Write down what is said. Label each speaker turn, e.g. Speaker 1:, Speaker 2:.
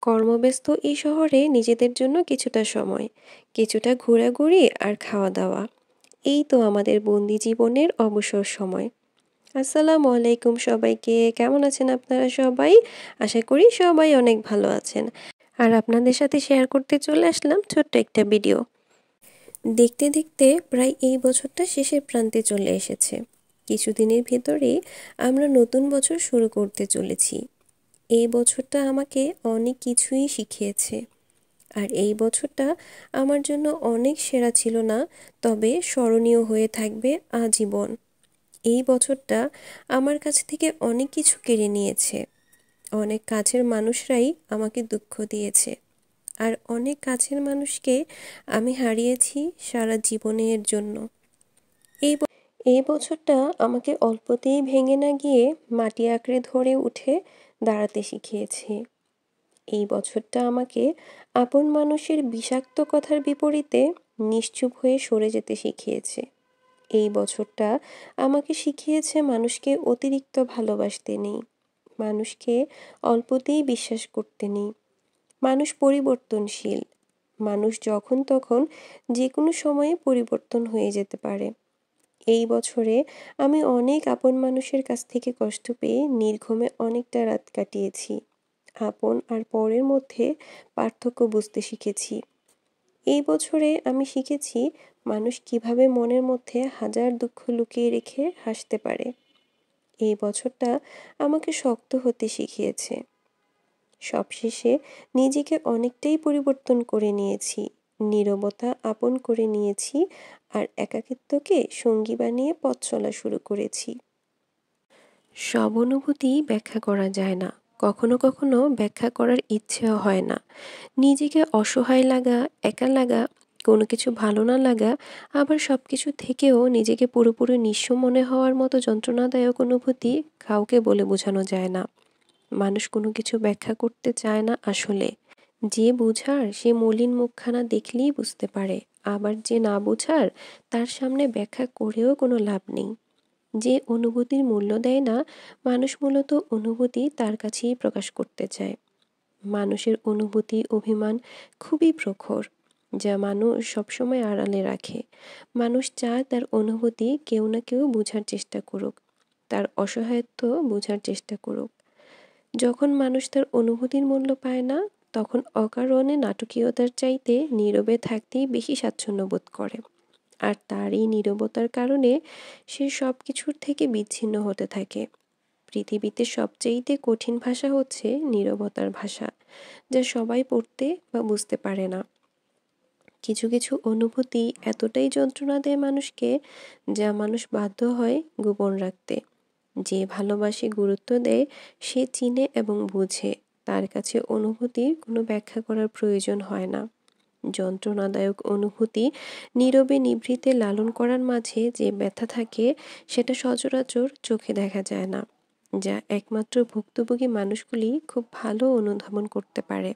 Speaker 1: কর্মব্যস্ত এই শহরে নিজেদের জন্য কিছুটা সময়, কিছুটা ঘোরাঘুরি আর খাওয়া দাওয়া, এই তো আমাদের বন্দি জীবনের অবসর সময়। আসসালামু আলাইকুম সবাইকে, কেমন আছেন আপনারা সবাই? আশা করি সবাই অনেক ভালো আছেন। আর আপনাদের সাথে শেয়ার করতে চলে আসলাম ছোট্ট একটা ভিডিও। দেখতে দেখতে প্রায় এই বছরটা শেষের প্রান্তে চলে এসেছে। কিছুদিনের ভেতরেই আমরা নতুন বছর শুরু করতে চলেছি। এই বছরটা আমাকে অনেক কিছুই শিখিয়েছে। আর এই বছরটা আমার জন্য অনেক সেরা ছিল না, তবে স্মরণীয় হয়ে থাকবে আজীবন। এই বছরটা আমার কাছ থেকে অনেক কিছু কেড়ে নিয়েছে। অনেক কাছের মানুষরাই আমাকে দুঃখ দিয়েছে, আর অনেক কাছের মানুষকে আমি হারিয়েছি সারা জীবনের জন্য। এই এই বছরটা আমাকে অল্পতেই ভেঙে না গিয়ে মাটি আঁকড়ে ধরে উঠে দাঁড়াতে শিখিয়েছে। এই বছরটা আমাকে আপন মানুষের বিষাক্ত কথার বিপরীতে নিশ্চুপ হয়ে সরে যেতে শিখিয়েছে। এই বছরটা আমাকে শিখিয়েছে মানুষকে অতিরিক্ত ভালোবাসতে নেই, মানুষকে অল্পতেই বিশ্বাস করতে নেই। মানুষ পরিবর্তনশীল, মানুষ যখন তখন যে কোনো সময়ে পরিবর্তন হয়ে যেতে পারে। এই বছরে আমি অনেক আপন মানুষের কাছ থেকে কষ্ট পেয়ে নির্ঘুমে অনেকটা রাত কাটিয়েছি। আপন আর পরের মধ্যে পার্থক্য বুঝতে শিখেছি। এই বছরে আমি শিখেছি মানুষ কিভাবে মনের মধ্যে হাজার দুঃখ লুকিয়ে রেখে হাসতে পারে। এই বছরটা আমাকে শক্ত হতে শিখিয়েছে। সবশেষে নিজেকে অনেকটাই পরিবর্তন করে নিয়েছি, নীরবতা আপন করে নিয়েছি, আর একাকিত্বকে সঙ্গী বানিয়ে পথ চলা শুরু করেছি। সব অনুভূতি ব্যাখ্যা করা যায় না, কখনো কখনো ব্যাখ্যা করার ইচ্ছেও হয় না। নিজেকে অসহায় লাগা, একা লাগা, কোনো কিছু ভালো না লাগা, আবার সব কিছু থেকেও নিজেকে পুরোপুরি নিঃস্ব মনে হওয়ার মতো যন্ত্রণাদায়ক অনুভূতি কাউকে বলে বোঝানো যায় না। মানুষ কোনো কিছু ব্যাখ্যা করতে চায় না আসলে। যে বোঝার সে মলিন মুখখানা দেখলেই বুঝতে পারে, আবার যে না বোঝার তার সামনে ব্যাখ্যা করেও কোনো লাভ নেই। যে অনুভূতির মূল্য দেয় না, মানুষ মূলত অনুভূতি তার কাছেই প্রকাশ করতে চায়। মানুষের অনুভূতি অভিমান খুবই প্রখর, যা মানুষ সবসময় আড়ালে রাখে। মানুষ চায় তার অনুভূতি কেউ না কেউ বোঝার চেষ্টা করুক, তার অসহায়ত্ব বোঝার চেষ্টা করুক। যখন মানুষ তার অনুভূতির মূল্য পায় না, তখন অকারণে নাটকীয়তার চাইতে নীরবে থাকতেই বেশি স্বাচ্ছন্দ্য বোধ করে। আর তার এই নীরবতার কারণে সে সব কিছুর থেকে বিচ্ছিন্ন হতে থাকে। পৃথিবীতে সবচাইতে কঠিন ভাষা হচ্ছে নীরবতার ভাষা, যা সবাই পড়তে বা বুঝতে পারে না। কিছু কিছু অনুভূতি এতটাই যন্ত্রণা দেয় মানুষকে, যা মানুষ বাধ্য হয় গোপন রাখতে। যে ভালোবাসে, গুরুত্ব দেয়, সে চিনে এবং বুঝে, তার কাছে অনুভূতির কোনো ব্যাখ্যা করার প্রয়োজন হয় না। যন্ত্রণাদায়ক অনুভূতি নীরবে নিভৃতে লালন করার মাঝে যে ব্যথা থাকে, সেটা সচরাচর চোখে দেখা যায় না, যা একমাত্র ভুক্তভোগী মানুষগুলি খুব ভালো অনুধাবন করতে পারে।